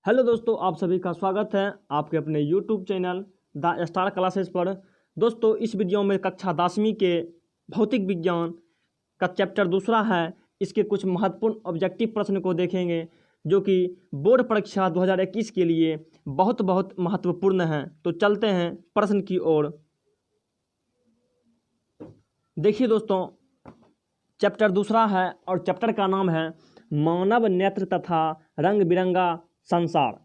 Hello दोस्तों, आप सभी का स्वागत है आपके अपने YouTube channel the star classes पर। दोस्तों, इस वीडियो में कक्षा 10वीं के भौतिक विज्ञान का चैप्टर दूसरा है। इसके कुछ महत्वपूर्ण ऑब्जेक्टिव प्रश्न को देखेंगे जो कि बोर्ड परीक्षा 2021 के लिए बहुत महत्वपूर्ण हैं। तो चलते हैं प्रश्न की ओर। देखिए दोस्तों, चैप्टर दूसरा है और चैप्टर का नाम है मानव नेत्र तथा रंग बिरंगा संसार।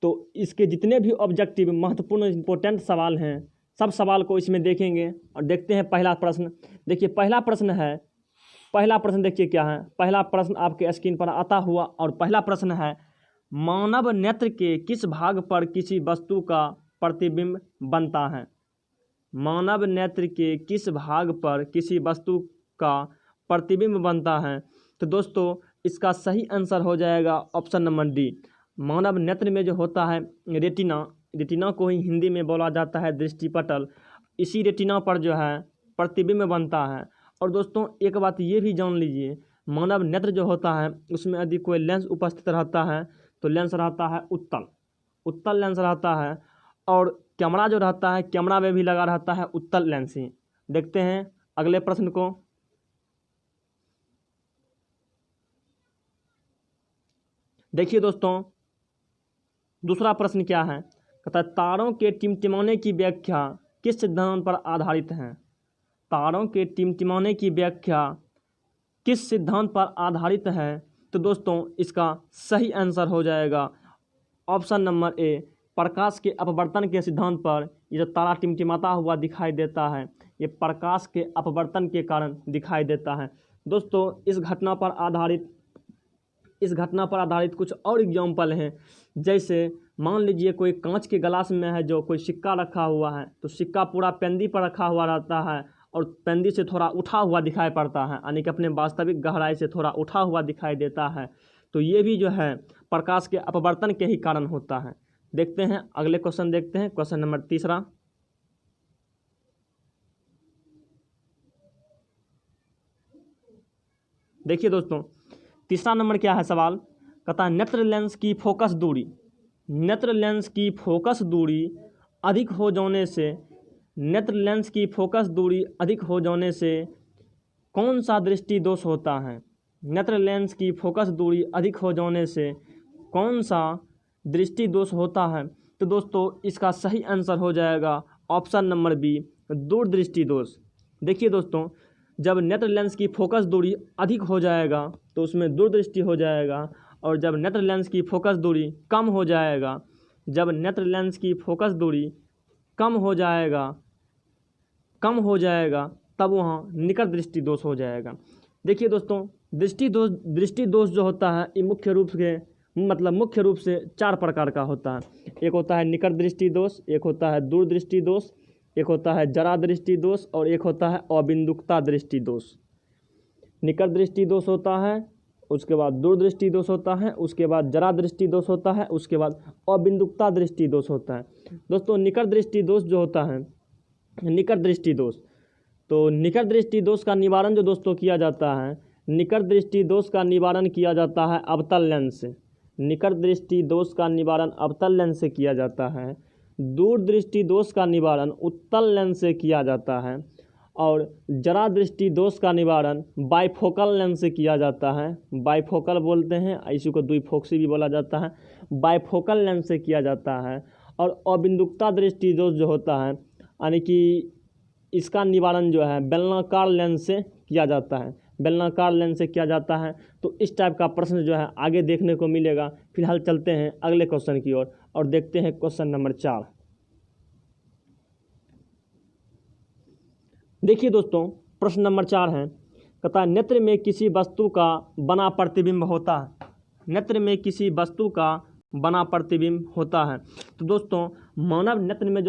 तो इसके जितने भी ऑब्जेक्टिव महत्वपूर्ण इंपॉर्टेंट सवाल हैं, सब सवाल को इसमें देखेंगे और देखते हैं पहला प्रश्न। देखिए पहला प्रश्न देखिए क्या है। पहला प्रश्न आपके स्क्रीन पर आता हुआ और पहला प्रश्न है, मानव नेत्र के किस भाग पर किसी वस्तु का प्रतिबिंब बनता है? मानव नेत्र के किस भाग पर किसी वस्तु का प्रतिबिंब बनता है? तो दोस्तों, इसका सही आंसर हो जाएगा ऑप्शन नंबर डी। मानव नेत्र में जो होता है रेटिना को ही हिंदी में बोला जाता है दृष्टिपटल। इसी रेटिना पर जो है प्रतिबिंब बनता है। और दोस्तों, एक बात ये भी जान लीजिए, मानव नेत्र जो होता है उसमें यदि कोई लेंस उपस्थित रहता है तो लेंस रहता है उत्तल लेंस रहता है। और कैमरा जो रहता है, कैमरा में भी लगा रहता है उत्तल लेंस ही। देखते हैं अगले प्रश्न को। देखिए दोस्तों, दूसरा प्रश्न क्या है? कहता है तारों के टिमटिमाने की व्याख्या किस सिद्धांत पर आधारित है? तारों के टिमटिमाने की व्याख्या किस सिद्धांत पर आधारित है? तो दोस्तों, इसका सही आंसर हो जाएगा ऑप्शन नंबर ए, प्रकाश के अपवर्तन के सिद्धांत पर। ये जो तारा टिमटिमाता हुआ दिखाई देता है, ये प्रकाश के अपवर्तन के कारण दिखाई देता है। दोस्तों, इस घटना पर आधारित कुछ और एग्जाम्पल हैं। जैसे मान लीजिए कोई कांच के गिलास में है जो कोई सिक्का रखा हुआ है, तो सिक्का पूरा पेंदी पर रखा हुआ रहता है और पेंदी से थोड़ा उठा हुआ दिखाई पड़ता है, यानी कि अपने वास्तविक गहराई से थोड़ा उठा हुआ दिखाई देता है। तो ये भी जो है प्रकाश के अपवर्तन के ही कारण होता है। देखते हैं अगले क्वेश्चन, देखते हैं क्वेश्चन नंबर तीसरा। देखिए दोस्तों, तीसरा नंबर क्या है सवाल? कहता है नेत्र लेंस की फोकस दूरी अधिक हो जाने से कौन सा दृष्टि दोष होता है? नेत्र लेंस की फोकस दूरी अधिक हो जाने से कौन सा दृष्टि दोष होता है? तो दोस्तों, इसका सही आंसर हो जाएगा ऑप्शन नंबर बी, दूरदृष्टि दोष। देखिए दोस्तों, जब नेत्र लेंस की फोकस दूरी अधिक हो जाएगा तो उसमें दूरदृष्टि हो जाएगा, और जब नेत्र लेंस की फोकस दूरी कम हो जाएगा तब वहाँ निकट दृष्टि दोष हो जाएगा। देखिए दोस्तों, दृष्टि दोष जो होता है ये मुख्य रूप से 4 प्रकार का होता है। एक होता है निकट दृष्टि दोष, एक होता है दूरदृष्टि दोष, एक होता है जरा दृष्टि दोष और एक होता है अबिंदुकता दृष्टि दोष। निकट दृष्टि दोष होता है, उसके बाद दूरदृष्टि दोष होता है, उसके बाद जरा दृष्टि दोष होता है, उसके बाद अबिंदुकता दृष्टि दोष होता है। दोस्तों, निकट दृष्टि दोष जो होता है, निकट दृष्टि दोष का निवारण जो दोस्तों किया जाता है, निकट दृष्टि दोष का निवारण किया जाता है अवतल लेंस से। निकट दृष्टि दोष का निवारण अवतल लेंस से किया जाता है। दूरदृष्टि दोष का निवारण उत्तल लेंस से किया जाता है और जरा दृष्टि दोष का निवारण बाइफोकल लेंस से किया जाता है। बाइफोकल बोलते हैं, इसी को द्विफोक्सी भी बोला जाता है। बाइफोकल लेंस से किया जाता है। और अबिंदुकता दृष्टि दोष जो होता है, यानी कि इसका निवारण जो है बेलनाकार लेंस से किया जाता है। तो इस टाइप का प्रश्न जो है आगे देखने को मिलेगा। फिलहाल चलते हैं अगले क्वेश्चन की ओर और देखते हैं क्वेश्चन नंबर 4। देखिए दोस्तों, प्रश्न नंबर 4 है, कहता है नेत्र में किसी वस्तु का बना प्रतिबिंब होता है। तो दोस्तों, मानव नेत्र में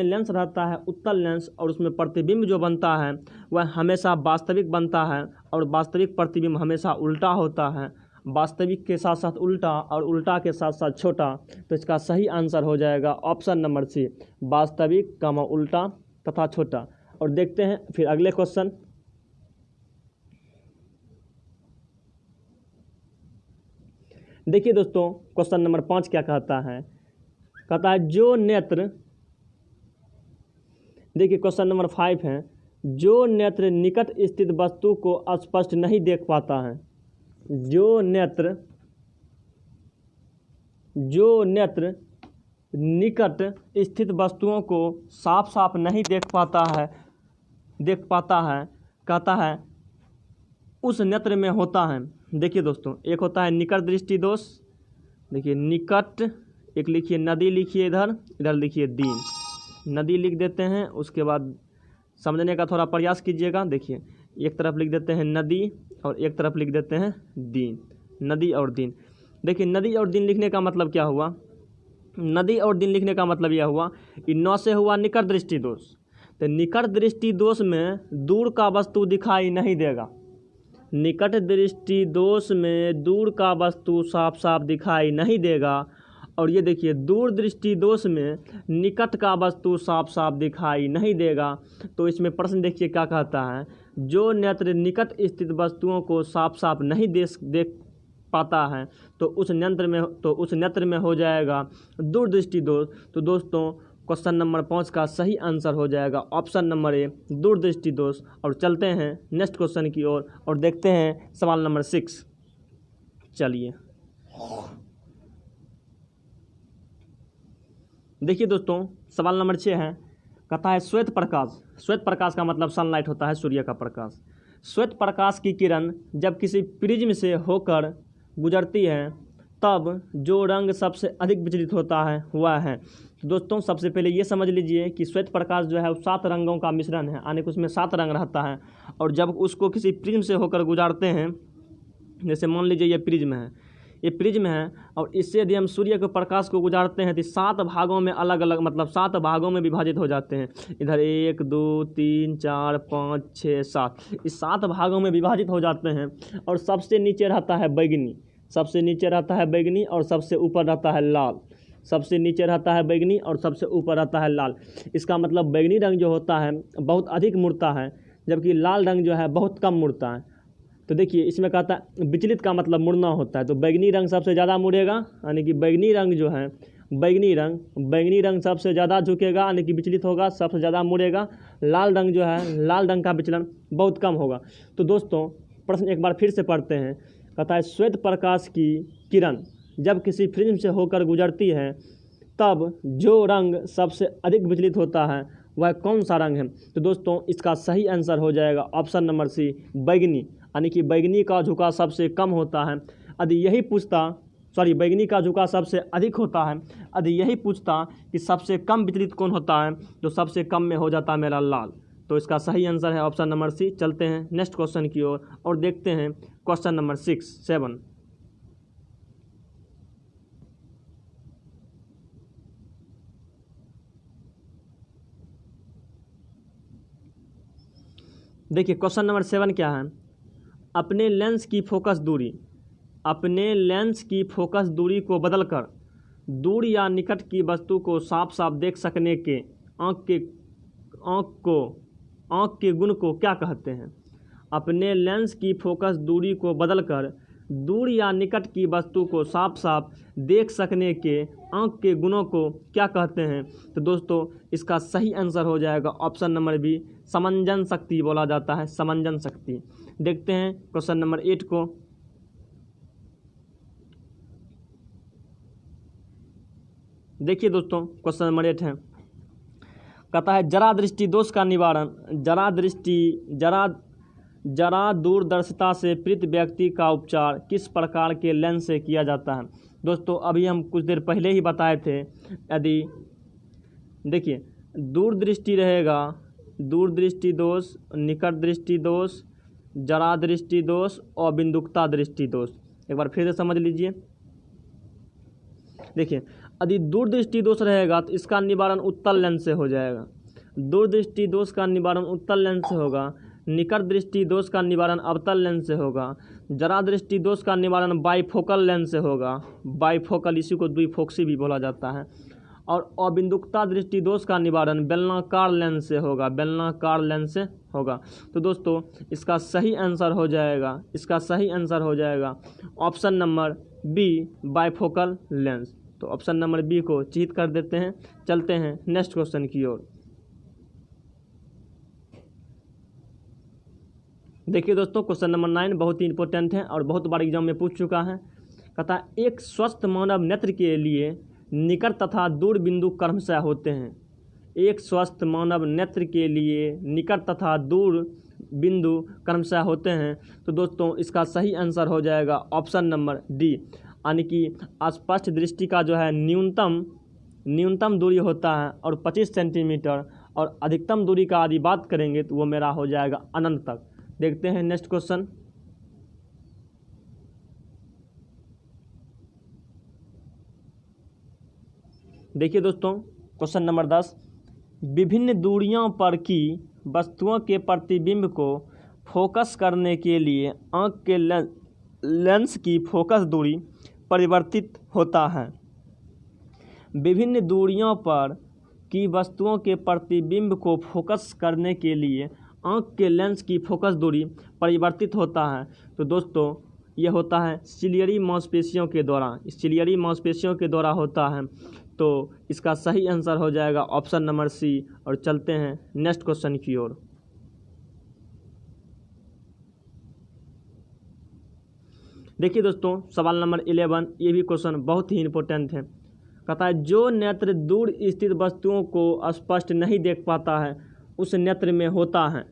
लेंस रहता है उत्तल लेंस, और उसमें प्रतिबिंब जो बनता है वह हमेशा वास्तविक बनता है और वास्तविक प्रतिबिंब हमेशा उल्टा होता है। वास्तविक के साथ साथ उल्टा और उल्टा के साथ साथ छोटा। तो इसका सही आंसर हो जाएगा ऑप्शन नंबर सी, वास्तविक उल्टा तथा छोटा। और देखते हैं फिर अगले क्वेश्चन। देखिए दोस्तों, क्वेश्चन नंबर 5 क्या कहता है, कहता है जो नेत्र, देखिए क्वेश्चन नंबर 5 है, जो नेत्र निकट स्थित वस्तु को स्पष्ट नहीं देख पाता है, जो नेत्र निकट स्थित वस्तुओं को साफ साफ नहीं देख पाता है, कहता है उस नेत्र में होता है। देखिए दोस्तों, एक होता है निकट दृष्टि दोष, देखिए निकट, एक लिखिए नदी, लिखिए इधर लिखिए दीन, नदी लिख देते हैं, उसके बाद समझने का थोड़ा प्रयास कीजिएगा। देखिए एक तरफ लिख देते हैं नदी और एक तरफ लिख देते हैं दीन, नदी और दीन। देखिए नदी और दीन लिखने का मतलब क्या हुआ, नदी और दीन लिखने का मतलब यह हुआ कि नौ से हुआ निकट दृष्टि दोष। तो निकट दृष्टि दोष में दूर का वस्तु दिखाई नहीं देगा, निकट दृष्टि दोष में दूर का वस्तु साफ साफ दिखाई नहीं देगा। और ये देखिए दूर दृष्टि दोष में निकट का वस्तु साफ साफ दिखाई नहीं देगा। तो इसमें प्रश्न देखिए क्या कहता है, जो नेत्र निकट स्थित वस्तुओं को साफ साफ नहीं देख पाता है तो उस नेत्र में हो जाएगा दूरदृष्टि दोष। तो दोस्तों क्वेश्चन नंबर 5 का सही आंसर हो जाएगा ऑप्शन नंबर ए, दूरदृष्टि दोष। और चलते हैं नेक्स्ट क्वेश्चन की ओर और देखते हैं सवाल नंबर 6। चलिए देखिए दोस्तों, सवाल नंबर 6 है, कहता है श्वेत प्रकाश का मतलब सनलाइट होता है, सूर्य का प्रकाश। श्वेत प्रकाश की किरण जब किसी प्रिज्म से होकर गुजरती है तब जो रंग सबसे अधिक विचलित होता है वह है। दोस्तों सबसे पहले ये समझ लीजिए कि श्वेत प्रकाश जो है वो 7 रंगों का मिश्रण है, यानी कि उसमें 7 रंग रहता है। और जब उसको किसी प्रिज्म से होकर गुजारते हैं, जैसे मान लीजिए ये प्रिज्म है और इससे यदि हम सूर्य के प्रकाश को गुजारते हैं तो 7 भागों में अलग अलग, मतलब 7 भागों में विभाजित हो जाते हैं। इधर 1 2 3 4 5 6 7, इस 7 भागों में विभाजित हो जाते हैं। और सबसे नीचे रहता है बैगनी, और सबसे ऊपर रहता है लाल, सबसे नीचे रहता है बैगनी और सबसे ऊपर रहता है लाल। इसका मतलब बैगनी रंग जो होता है बहुत अधिक मुड़ता है, जबकि लाल रंग जो है बहुत कम मुड़ता है। तो देखिए इसमें कहता है विचलित का मतलब मुड़ना होता है, तो बैगनी रंग सबसे ज़्यादा मुड़ेगा, यानी कि बैगनी रंग जो है, बैगनी रंग सबसे ज़्यादा झुकेगा, यानी कि विचलित होगा, सबसे ज़्यादा मुड़ेगा। लाल रंग जो है, लाल रंग का विचलन बहुत कम होगा। तो दोस्तों प्रश्न एक बार फिर से पढ़ते हैं, कहता है श्वेत प्रकाश की किरण जब किसी प्रिज्म से होकर गुजरती है तब जो रंग सबसे अधिक विचलित होता है वह कौन सा रंग है। तो दोस्तों इसका सही आंसर हो जाएगा ऑप्शन नंबर सी, बैगनी, यानी कि बैगनी का झुकाव सबसे कम होता है। यदि यही पूछता, बैगनी का झुकाव सबसे अधिक होता है, यदि यही पूछता कि सबसे कम विचलित कौन होता है, तो सबसे कम में हो जाता मेरा लाल। तो इसका सही आंसर है ऑप्शन नंबर सी। चलते हैं नेक्स्ट क्वेश्चन की ओर और देखते हैं क्वेश्चन नंबर 7। देखिए क्वेश्चन नंबर 7 क्या है, अपने लेंस की फोकस दूरी को बदलकर दूर या निकट की वस्तु को साफ साफ देख सकने के आँख के गुण को क्या कहते हैं। अपने लेंस की फोकस दूरी को बदलकर दूर या निकट की वस्तु को साफ साफ देख सकने के आँख के गुणों को क्या कहते हैं। तो दोस्तों इसका सही आंसर हो जाएगा ऑप्शन नंबर बी, समंजन शक्ति बोला जाता है, समंजन शक्ति। देखते हैं क्वेश्चन नंबर 8 को। देखिए दोस्तों क्वेश्चन नंबर 8 है, कहता है जरा दृष्टि दोष का निवारण, जरा दूरदर्शिता से पीड़ित व्यक्ति का उपचार किस प्रकार के लेंस से किया जाता है। दोस्तों अभी हम कुछ देर पहले ही बताए थे, यदि देखिए दूरदृष्टि रहेगा, दूरदृष्टि दोष, निकट दृष्टि दोष, जरा दृष्टि दोष और बिंदुकता दृष्टि दोष। एक बार फिर से समझ लीजिए। देखिए यदि दूरदृष्टि दोष रहेगा तो इसका निवारण उत्तल लेंस से हो जाएगा, दूरदृष्टि दोष का निवारण उत्तल लेंस से होगा। निकट दृष्टि दोष का निवारण अवतल लेंस से होगा। जरा दृष्टि दोष का निवारण बाइफोकल लेंस से होगा, बाइफोकल, इसी को द्विफोक्सी भी बोला जाता है। और अबिंदुकता दृष्टि दोष का निवारण बेलनाकार लेंस से होगा, बेलनाकार लेंस से होगा। तो दोस्तों इसका सही आंसर हो जाएगा, इसका सही आंसर हो जाएगा option number B, bifocal lens. तो ऑप्शन नंबर बी को चिह्नित कर देते हैं। चलते हैं नेक्स्ट क्वेश्चन की ओर। देखिए दोस्तों क्वेश्चन नंबर 9 बहुत ही इंपॉर्टेंट है और बहुत बार एग्जाम में पूछ चुका है। कहता है एक स्वस्थ मानव नेत्र के लिए निकट तथा दूर बिंदु क्रमशः होते हैं। एक स्वस्थ मानव नेत्र के लिए निकट तथा दूर बिंदु क्रमशः होते हैं। तो दोस्तों इसका सही आंसर हो जाएगा ऑप्शन नंबर डी, यानी कि स्पष्ट दृष्टि का जो है न्यूनतम दूरी होता है और 25 सेंटीमीटर, और अधिकतम दूरी का यदि बात करेंगे तो वो मेरा हो जाएगा अनंत तक। देखते हैं नेक्स्ट क्वेश्चन। देखिए दोस्तों क्वेश्चन नंबर 10, विभिन्न दूरियों पर की वस्तुओं के प्रतिबिंब को फोकस करने के लिए आँख के लेंस की फोकस दूरी परिवर्तित होता है। विभिन्न दूरियों पर की वस्तुओं के प्रतिबिंब को फोकस करने के लिए आँख के लेंस की फोकस दूरी परिवर्तित होता है। तो दोस्तों ये होता है सिलियरी मांसपेशियों के द्वारा, सिलियरी मांसपेशियों के द्वारा होता है। तो इसका सही आंसर हो जाएगा ऑप्शन नंबर सी। और चलते हैं नेक्स्ट क्वेश्चन की ओर। देखिए दोस्तों सवाल नंबर 11, ये भी क्वेश्चन बहुत ही इंपॉर्टेंट है। कहता है जो नेत्र दूर स्थित वस्तुओं को स्पष्ट नहीं देख पाता है उस नेत्र में होता है।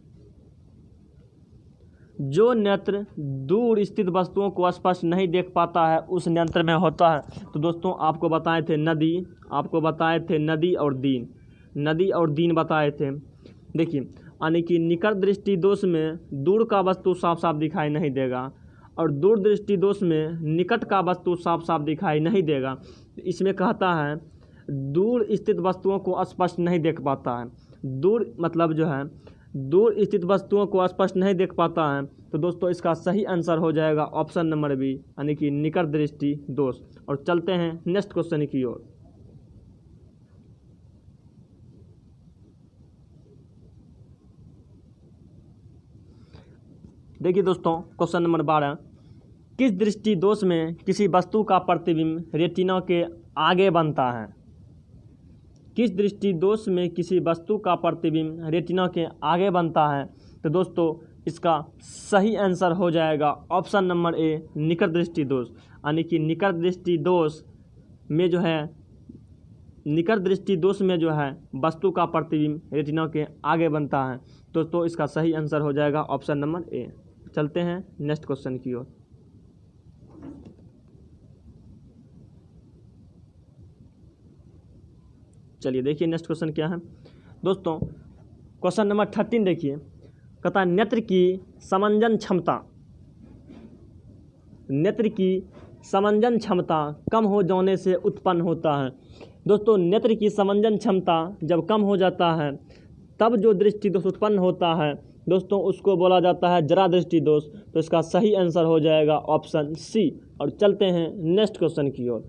जो नेत्र दूर स्थित वस्तुओं को स्पष्ट नहीं देख पाता है उस नेत्र में होता है। तो दोस्तों आपको बताए थे नदी, आपको बताए थे नदी और दीन, नदी और दीन बताए थे। देखिए यानी कि निकट दृष्टि दोष में दूर का वस्तु साफ साफ दिखाई नहीं देगा और दूर दृष्टि दोष में निकट का वस्तु साफ साफ दिखाई नहीं देगा। इसमें कहता है दूर स्थित वस्तुओं को स्पष्ट नहीं देख पाता है। दूर मतलब जो है दूर स्थित वस्तुओं को स्पष्ट नहीं देख पाता है। तो दोस्तों इसका सही आंसर हो जाएगा ऑप्शन नंबर बी, यानी कि निकट दृष्टि दोष। और चलते हैं नेक्स्ट क्वेश्चन की ओर। देखिए दोस्तों क्वेश्चन नंबर 12, किस दृष्टि दोष में किसी वस्तु का प्रतिबिंब रेटिना के आगे बनता है। किस दृष्टि दोष में किसी वस्तु का प्रतिबिंब रेटिना के आगे बनता है। तो दोस्तों इसका सही आंसर हो जाएगा ऑप्शन नंबर ए, निकट दृष्टि दोष। यानी कि निकट दृष्टि दोष में जो है, निकट दृष्टि दोष में जो है वस्तु का प्रतिबिंब रेटिना के आगे बनता है। दोस्तों इसका सही आंसर हो जाएगा ऑप्शन नंबर ए। चलते हैं नेक्स्ट क्वेश्चन की ओर। चलिए देखिए नेक्स्ट क्वेश्चन क्या है दोस्तों। क्वेश्चन नंबर 13 देखिए, कहता है नेत्र की समंजन क्षमता, नेत्र की समंजन क्षमता कम हो जाने से उत्पन्न होता है। दोस्तों नेत्र की समंजन क्षमता जब कम हो जाता है तब जो दृष्टि दोष उत्पन्न होता है दोस्तों उसको बोला जाता है जरा दृष्टि दोष। तो इसका सही आंसर हो जाएगा ऑप्शन सी। और चलते हैं नेक्स्ट क्वेश्चन की ओर।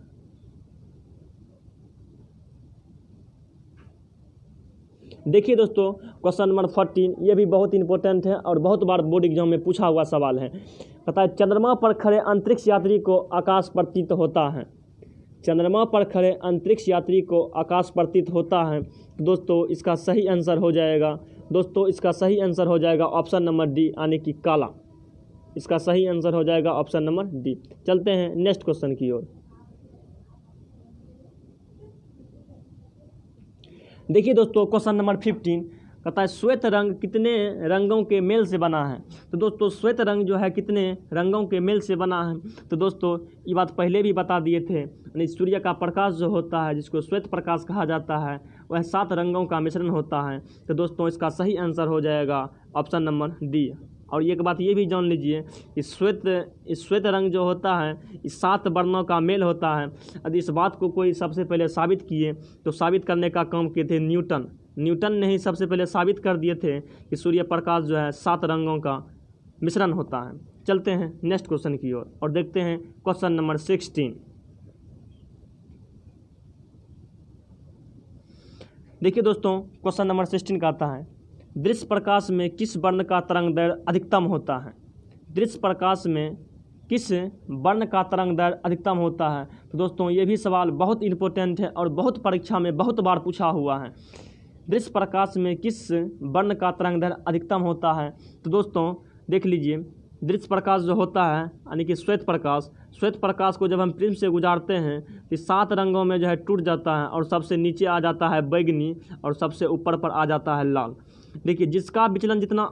देखिए दोस्तों क्वेश्चन नंबर 14, ये भी बहुत इंपॉर्टेंट है और बहुत बार बोर्ड एग्जाम में पूछा हुआ सवाल है। कहता है चंद्रमा पर खड़े अंतरिक्ष यात्री को आकाश प्रतीत होता है। चंद्रमा पर खड़े अंतरिक्ष यात्री को आकाश प्रतीत होता है। दोस्तों इसका सही आंसर हो जाएगा, दोस्तों इसका सही आंसर हो जाएगा ऑप्शन नंबर डी, यानी कि काला। इसका सही आंसर हो जाएगा ऑप्शन नंबर डी। चलते हैं नेक्स्ट क्वेश्चन की ओर। देखिए दोस्तों क्वेश्चन नंबर 15, कहता है श्वेत रंग कितने रंगों के मेल से बना है। तो दोस्तों श्वेत रंग जो है कितने रंगों के मेल से बना है। तो दोस्तों ये बात पहले भी बता दिए थे, यानी सूर्य का प्रकाश जो होता है जिसको श्वेत प्रकाश कहा जाता है वह 7 रंगों का मिश्रण होता है। तो दोस्तों इसका सही आंसर हो जाएगा ऑप्शन नंबर डी। और एक बात ये भी जान लीजिए कि श्वेत रंग जो होता है इस 7 वर्णों का मेल होता है। यदि इस बात को कोई सबसे पहले साबित किए तो साबित करने का काम किए थे न्यूटन ने ही सबसे पहले साबित कर दिए थे कि सूर्य प्रकाश जो है 7 रंगों का मिश्रण होता है। चलते हैं नेक्स्ट क्वेश्चन की ओर और देखते हैं क्वेश्चन नंबर 16। देखिए दोस्तों, क्वेश्चन नंबर 16 का आता है, दृश्य प्रकाश में किस वर्ण का तरंग दैर्ध्य अधिकतम होता है? दृश्य प्रकाश में किस वर्ण का तरंग दैर्ध्य अधिकतम होता है? तो दोस्तों ये भी सवाल बहुत इंपॉर्टेंट है और बहुत परीक्षा में बहुत बार पूछा हुआ है। दृश्य प्रकाश में किस वर्ण का तरंग दैर्ध्य अधिकतम होता है? तो दोस्तों देख लीजिए, दृश्य प्रकाश जो होता है यानी कि श्वेत प्रकाश को जब हम प्रिज्म से गुजारते हैं तो 7 रंगों में जो है टूट जाता है और सबसे नीचे आ जाता है बैगनी और सबसे ऊपर पर आ जाता है लाल। देखिए, जिसका विचलन जितना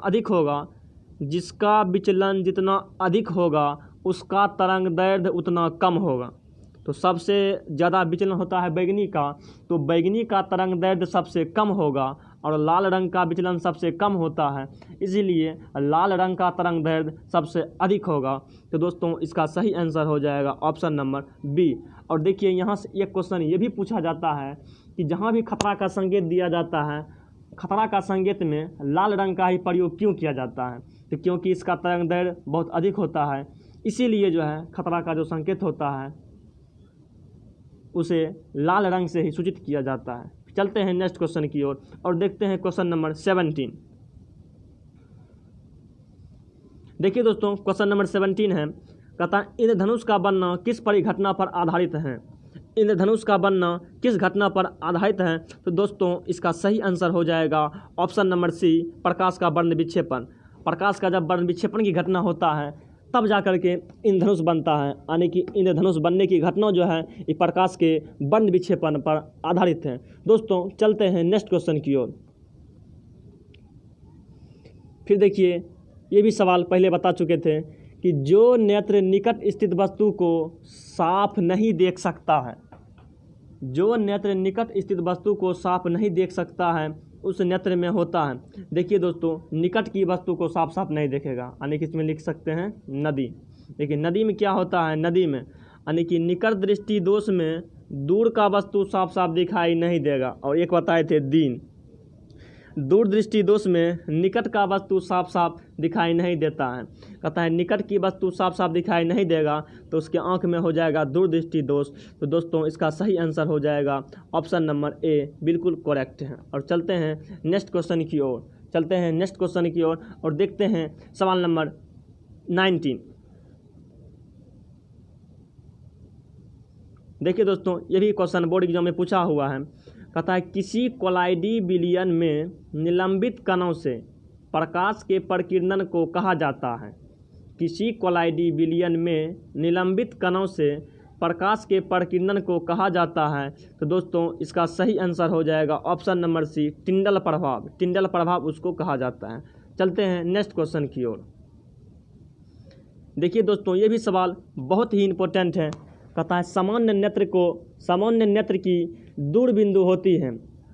अधिक होगा उसका तरंग दैर्ध्य उतना कम होगा। तो सबसे ज़्यादा विचलन होता है बैगनी का, तो बैगनी का तरंग दैर्ध्य सबसे कम होगा और लाल रंग का विचलन सबसे कम होता है, इसीलिए लाल रंग का तरंग दैर्ध्य सबसे अधिक होगा। तो दोस्तों इसका सही आंसर हो जाएगा ऑप्शन नंबर बी। और देखिए, यहाँ से एक क्वेश्चन ये भी पूछा जाता है कि जहाँ भी खतरा का संकेत दिया जाता है, खतरा का संकेत में लाल रंग का ही प्रयोग क्यों किया जाता है? तो क्योंकि इसका तरंग दैर्ध्य बहुत अधिक होता है, इसीलिए जो है खतरा का जो संकेत होता है उसे लाल रंग से ही सूचित किया जाता है। चलते हैं नेक्स्ट क्वेश्चन की ओर और देखते हैं क्वेश्चन नंबर 17। देखिए दोस्तों, क्वेश्चन नंबर 17 है, कहता है इंद्रधनुष का बनना किस परिघटना पर आधारित है? इंद्रधनुष का बनना किस घटना पर आधारित है? तो दोस्तों इसका सही आंसर हो जाएगा ऑप्शन नंबर सी, प्रकाश का वर्ण विक्षेपण। प्रकाश का जब वर्ण विक्षेपण की घटना होता है तब जाकर के इंद्रधनुष बनता है, यानी कि इंद्रधनुष बनने की घटना जो है ये प्रकाश के वर्ण विक्षेपण पर आधारित है। दोस्तों चलते हैं नेक्स्ट क्वेश्चन की ओर। फिर देखिए, ये भी सवाल पहले बता चुके थे कि जो नेत्र निकट स्थित वस्तु को साफ नहीं देख सकता है, जो नेत्र निकट स्थित वस्तु को साफ नहीं देख सकता है उस नेत्र में होता है। देखिए दोस्तों, निकट की वस्तु को साफ साफ नहीं देखेगा, यानी कि इसमें लिख सकते हैं नदी। देखिए नदी में क्या होता है, नदी में यानी कि निकट दृष्टि दोष में दूर का वस्तु साफ साफ दिखाई नहीं देगा। और एक बताए थे दिन, दूर दृष्टि दोष में निकट का वस्तु साफ साफ दिखाई नहीं देता है। कहता है निकट की वस्तु साफ साफ दिखाई नहीं देगा तो उसके आंख में हो जाएगा दूर दृष्टि दोष। तो दोस्तों इसका सही आंसर हो जाएगा ऑप्शन नंबर ए, बिल्कुल करेक्ट है। और चलते हैं नेक्स्ट क्वेश्चन की ओर और देखते हैं सवाल नंबर 19। देखिए दोस्तों, ये भी क्वेश्चन बोर्ड एग्जाम में पूछा हुआ है। कहता है किसी कोलाइडी विलयन में निलंबित कणों से प्रकाश के प्रकीर्णन को कहा जाता है? किसी कोलाइडी विलयन में निलंबित कणों से प्रकाश के प्रकीर्णन को कहा जाता है? तो दोस्तों इसका सही आंसर हो जाएगा ऑप्शन नंबर सी, टिंडल प्रभाव। टिंडल प्रभाव उसको कहा जाता है। चलते हैं नेक्स्ट क्वेश्चन की ओर। देखिए दोस्तों, ये भी सवाल बहुत ही इंपॉर्टेंट है। कहता है सामान्य नेत्र की दूरबिंदु होती है।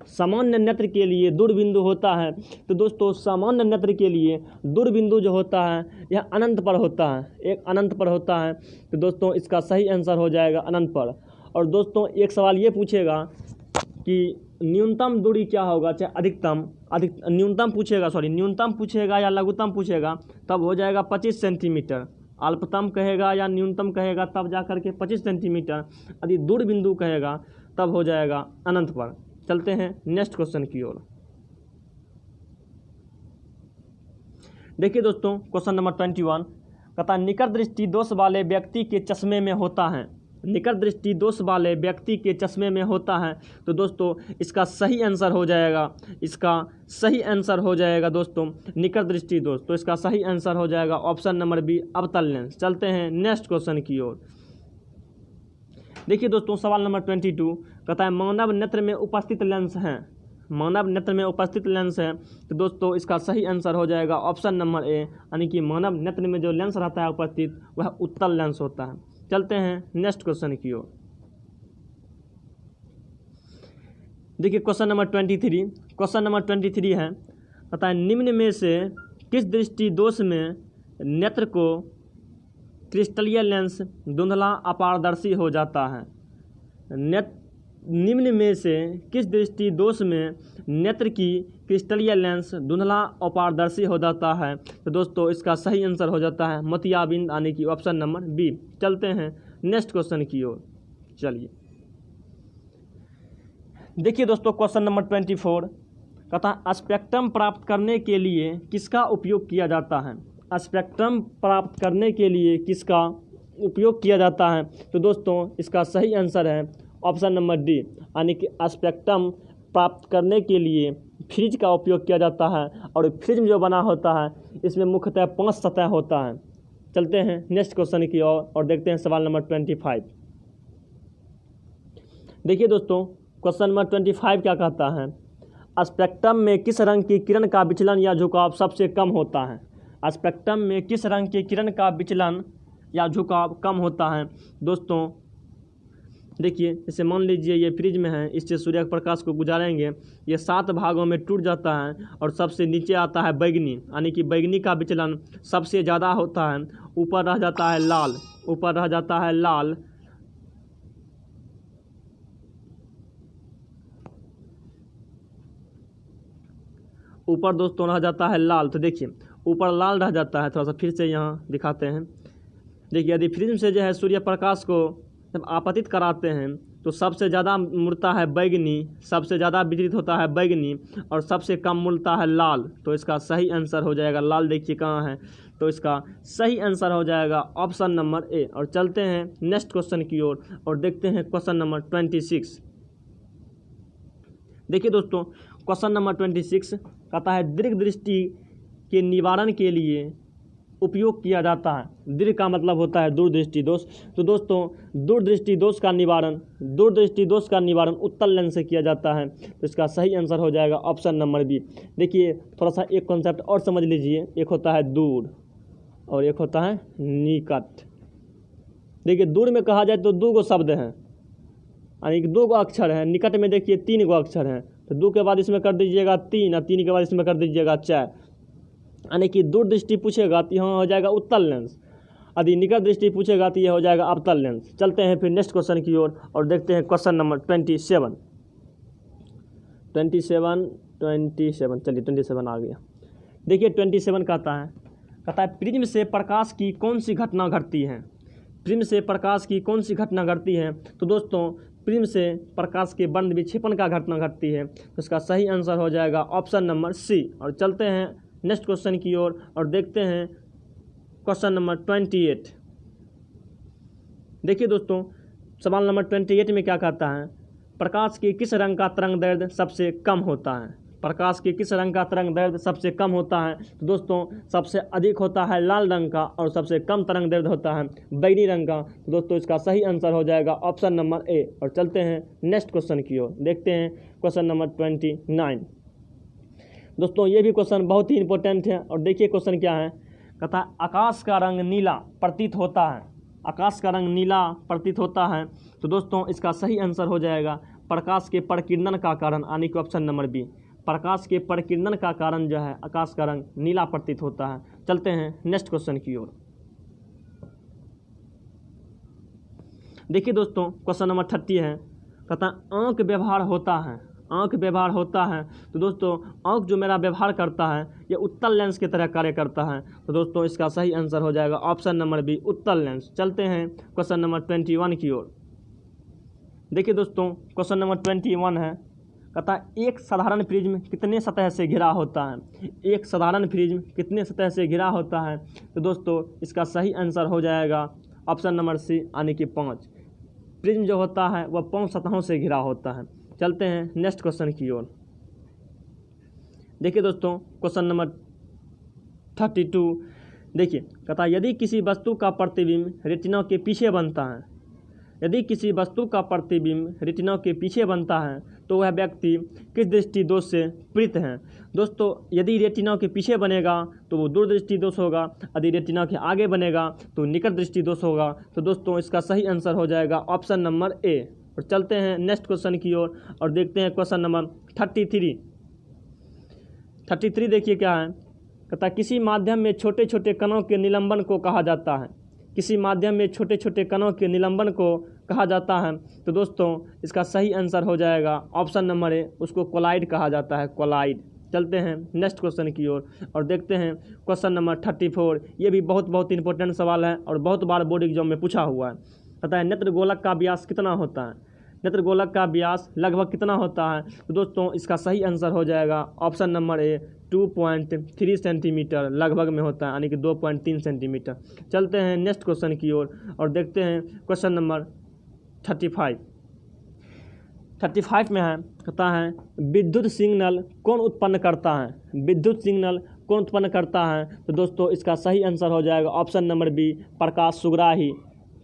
सामान्य नेत्र के लिए दूरबिंदु होता है। तो दोस्तों सामान्य नेत्र के लिए दूरबिंदु जो होता है यह अनंत पर होता है, एक अनंत पर होता है। तो दोस्तों इसका सही आंसर हो जाएगा अनंत पर। और दोस्तों एक सवाल ये पूछेगा कि न्यूनतम दूरी क्या होगा, चाहे न्यूनतम पूछेगा या लघुत्तम पूछेगा तब हो जाएगा 25 सेंटीमीटर। अल्पतम कहेगा या न्यूनतम कहेगा तब जाकर के 25 सेंटीमीटर। यदि दूरबिंदु कहेगा तब हो जाएगा अनंत पर। चलते हैं नेक्स्ट क्वेश्चन की ओर। देखिए दोस्तों, क्वेश्चन नंबर 21 कहता है निकट दृष्टि दोष वाले व्यक्ति के चश्मे में होता है। निकट दृष्टि दोष वाले व्यक्ति के चश्मे में होता है। तो दोस्तों इसका सही आंसर हो जाएगा दोस्तों निकट दृष्टि दोष। तो इसका सही आंसर हो जाएगा ऑप्शन नंबर बी, अवतल लेंस। चलते हैं नेक्स्ट क्वेश्चन की ओर। देखिए दोस्तों, सवाल नंबर 22 कहता है मानव नेत्र में उपस्थित लेंस है। मानव नेत्र में उपस्थित लेंस है। तो दोस्तों इसका सही आंसर हो जाएगा ऑप्शन नंबर ए, यानी कि मानव नेत्र में जो लेंस रहता है उपस्थित वह उत्तल लेंस होता है। चलते हैं नेक्स्ट क्वेश्चन की ओर। देखिए क्वेश्चन नंबर 23 है, कहता है निम्न में से किस दृष्टि दोष में नेत्र को क्रिस्टलीय लेंस धुंधला अपारदर्शी हो जाता है? निम्न में से किस दृष्टि दोष में नेत्र की क्रिस्टलीय लेंस धुंधला अपारदर्शी हो जाता है? तो दोस्तों इसका सही आंसर हो जाता है मोतियाबिंद, यानी कि ऑप्शन नंबर बी। चलते हैं नेक्स्ट क्वेश्चन की ओर। चलिए देखिए दोस्तों क्वेश्चन नंबर 24 कहता है स्पेक्ट्रम प्राप्त करने के लिए किसका उपयोग किया जाता है। स्पेक्ट्रम प्राप्त करने के लिए किसका उपयोग किया जाता है। तो दोस्तों इसका सही आंसर है ऑप्शन नंबर डी, यानी कि स्पेक्ट्रम प्राप्त करने के लिए फ्रिज का उपयोग किया जाता है। और फ्रिज जो बना होता है इसमें मुख्यतः 5 सतह होता है। चलते हैं नेक्स्ट क्वेश्चन की ओर और देखते हैं सवाल नंबर 25। देखिए दोस्तों क्वेश्चन नंबर 25 क्या कहता है, स्पेक्ट्रम में किस रंग की किरण का विचलन या झुकाव सबसे कम होता है। स्पेक्ट्रम में किस रंग की किरण का विचलन या झुकाव कम होता है। दोस्तों देखिए जैसे मान लीजिए ये फ्रिज में है, इससे सूर्य प्रकाश को गुजारेंगे, ये 7 भागों में टूट जाता है और सबसे नीचे आता है बैगनी, यानी कि बैगनी का विचलन सबसे ज़्यादा होता है। ऊपर रह जाता है लाल, ऊपर रह जाता है लाल, ऊपर दोस्तों रह जाता है लाल। तो देखिए ऊपर लाल रह जाता है, थोड़ा सा फिर से यहाँ दिखाते हैं। देखिए यदि फ्रिज से जो है सूर्य प्रकाश को जब आपतित कराते हैं तो सबसे ज़्यादा मुड़ता है बैगनी, सबसे ज़्यादा विचलित होता है बैगनी और सबसे कम मुड़ता है लाल। तो इसका सही आंसर हो जाएगा लाल। देखिए कहाँ है, तो इसका सही आंसर हो जाएगा ऑप्शन नंबर ए। और चलते हैं नेक्स्ट क्वेश्चन की ओर और देखते हैं क्वेश्चन नंबर 26। देखिए दोस्तों क्वेश्चन नंबर 26 कहता है दीर्घ दृष्टि के निवारण के लिए उपयोग किया जाता है। दीर्घ का मतलब होता है दूरदृष्टि दोष। तो दोस्तों दूरदृष्टि दोष का निवारण उत्तल लेंस से किया जाता है। तो इसका सही आंसर हो जाएगा ऑप्शन नंबर बी। देखिए थोड़ा सा एक कॉन्सेप्ट और समझ लीजिए, एक होता है दूर और एक होता है निकट। देखिए दूर में कहा जाए तो 2 गो शब्द हैं, यानी कि 2 गो अक्षर हैं। निकट में देखिए 3 गो अक्षर हैं, तो 2 के बाद इसमें कर दीजिएगा 3 और 3 के बाद इसमें कर दीजिएगा 4, यानी कि दूरदृष्टि पूछेगा तो यहाँ हो जाएगा उत्तल लेंस, यदि निकट दृष्टि पूछेगा तो यह हो जाएगा अवतल लेंस। चलते हैं फिर नेक्स्ट क्वेश्चन की ओर और देखते हैं क्वेश्चन नंबर 27। चलिए 27 आ गया। देखिए 27 कहता है प्रिज्म से प्रकाश की कौन सी घटना घटती है। प्रिज्म से प्रकाश की कौन सी घटना घटती है। तो दोस्तों प्रिज्म से प्रकाश के बंद विक्षेपण का घटना घटती है। तो इसका सही आंसर हो जाएगा ऑप्शन नंबर सी। और चलते हैं नेक्स्ट क्वेश्चन की ओर और देखते हैं क्वेश्चन नंबर 28। देखिए दोस्तों सवाल नंबर 28 में क्या कहता है, प्रकाश के किस रंग का तरंग दैर्ध्य सबसे कम होता है। प्रकाश के किस रंग का तरंग दैर्ध्य सबसे कम होता है। तो दोस्तों सबसे अधिक होता है लाल रंग का और सबसे कम तरंग दैर्ध्य होता है बैगनी रंग का। तो दोस्तों इसका सही आंसर हो जाएगा ऑप्शन नंबर ए। और चलते हैं नेक्स्ट क्वेश्चन की ओर, देखते हैं क्वेश्चन नंबर 29। दोस्तों ये भी क्वेश्चन बहुत ही इंपॉर्टेंट है। और देखिए क्वेश्चन क्या है, कहता है आकाश का रंग नीला प्रतीत होता है। आकाश का रंग नीला प्रतीत होता है। तो दोस्तों इसका सही आंसर हो जाएगा प्रकाश के प्रकीर्णन का कारण, यानी कि ऑप्शन नंबर बी। प्रकाश के प्रकीर्णन का कारण जो है आकाश का रंग नीला प्रतीत होता है। चलते हैं नेक्स्ट क्वेश्चन की ओर। देखिए दोस्तों क्वेश्चन नंबर 30 है, कहता है आंख व्यवहार होता है। आंख व्यवहार होता है। तो दोस्तों आंख जो मेरा व्यवहार करता है ये उत्तल लेंस की तरह कार्य करता है। तो दोस्तों इसका सही आंसर हो जाएगा ऑप्शन नंबर बी, उत्तल लेंस। चलते हैं क्वेश्चन नंबर 21 की ओर। देखिए दोस्तों क्वेश्चन नंबर 21 है, कहता है एक साधारण प्रिज्म कितने सतह से घिरा होता है। एक साधारण प्रिज्म कितने सतह से घिरा होता है। तो दोस्तों इसका सही आंसर हो जाएगा ऑप्शन नंबर सी, यानी कि 5। प्रिज्म जो होता है वह 5 सतहों से घिरा होता है। चलते हैं नेक्स्ट क्वेश्चन की ओर। देखिए दोस्तों क्वेश्चन नंबर 32। देखिए कहता है यदि किसी वस्तु का प्रतिबिंब रेटिना के पीछे बनता है, यदि किसी वस्तु का प्रतिबिंब रेटिना के पीछे बनता है तो वह व्यक्ति किस दृष्टि दोष से पीड़ित है। दोस्तों यदि रेटिना के पीछे बनेगा तो वो दूरदृष्टि दोष होगा, यदि रेटिना के आगे बनेगा तो निकट दृष्टि दोष होगा। तो दोस्तों इसका सही आंसर हो जाएगा ऑप्शन नंबर ए। और चलते हैं नेक्स्ट क्वेश्चन की ओर और देखते हैं क्वेश्चन नंबर 33। देखिए क्या है, कहता है किसी माध्यम में छोटे छोटे कणों के निलंबन को कहा जाता है। किसी माध्यम में छोटे छोटे कणों के निलंबन को कहा जाता है। तो दोस्तों इसका सही आंसर हो जाएगा ऑप्शन नंबर ए, उसको कोलाइड कहा जाता है, कोलाइड। चलते हैं नेक्स्ट क्वेश्चन की ओर और देखते हैं क्वेश्चन नंबर 34। ये भी बहुत इंपॉर्टेंट सवाल है और बहुत बार बोर्ड एग्जाम में पूछा हुआ है। कहता है नेत्र गोलक का व्यास कितना होता है। नेत्रगोलक का व्यास लगभग कितना होता है? तो दोस्तों इसका सही आंसर हो जाएगा ऑप्शन नंबर ए 2.3 सेंटीमीटर लगभग में होता है, यानी कि 2.3 सेंटीमीटर। चलते हैं नेक्स्ट क्वेश्चन की ओर और देखते हैं क्वेश्चन नंबर 35 में है, कहता है विद्युत सिग्नल कौन उत्पन्न करता है? विद्युत सिग्नल कौन उत्पन्न करता है? तो दोस्तों इसका सही आंसर हो जाएगा ऑप्शन नंबर बी प्रकाश सुग्राही।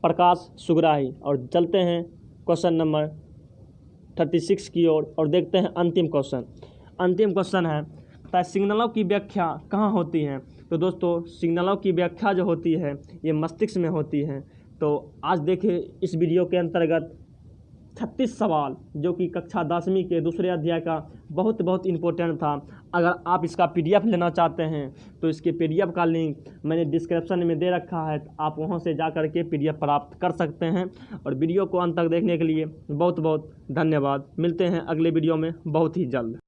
और चलते हैं क्वेश्चन नंबर 36 की ओर और देखते हैं अंतिम क्वेश्चन है, सिग्नलों की व्याख्या कहाँ होती है? तो दोस्तों सिग्नलों की व्याख्या जो होती है ये मस्तिष्क में होती है। तो आज देखिए इस वीडियो के अंतर्गत 36 सवाल जो कि कक्षा 10वीं के दूसरे अध्याय का बहुत इंपॉर्टेंट था। अगर आप इसका PDF लेना चाहते हैं तो इसके PDF का लिंक मैंने डिस्क्रिप्शन में दे रखा है, आप वहां से जा कर के PDF प्राप्त कर सकते हैं। और वीडियो को अंत तक देखने के लिए बहुत धन्यवाद। मिलते हैं अगले वीडियो में बहुत ही जल्द।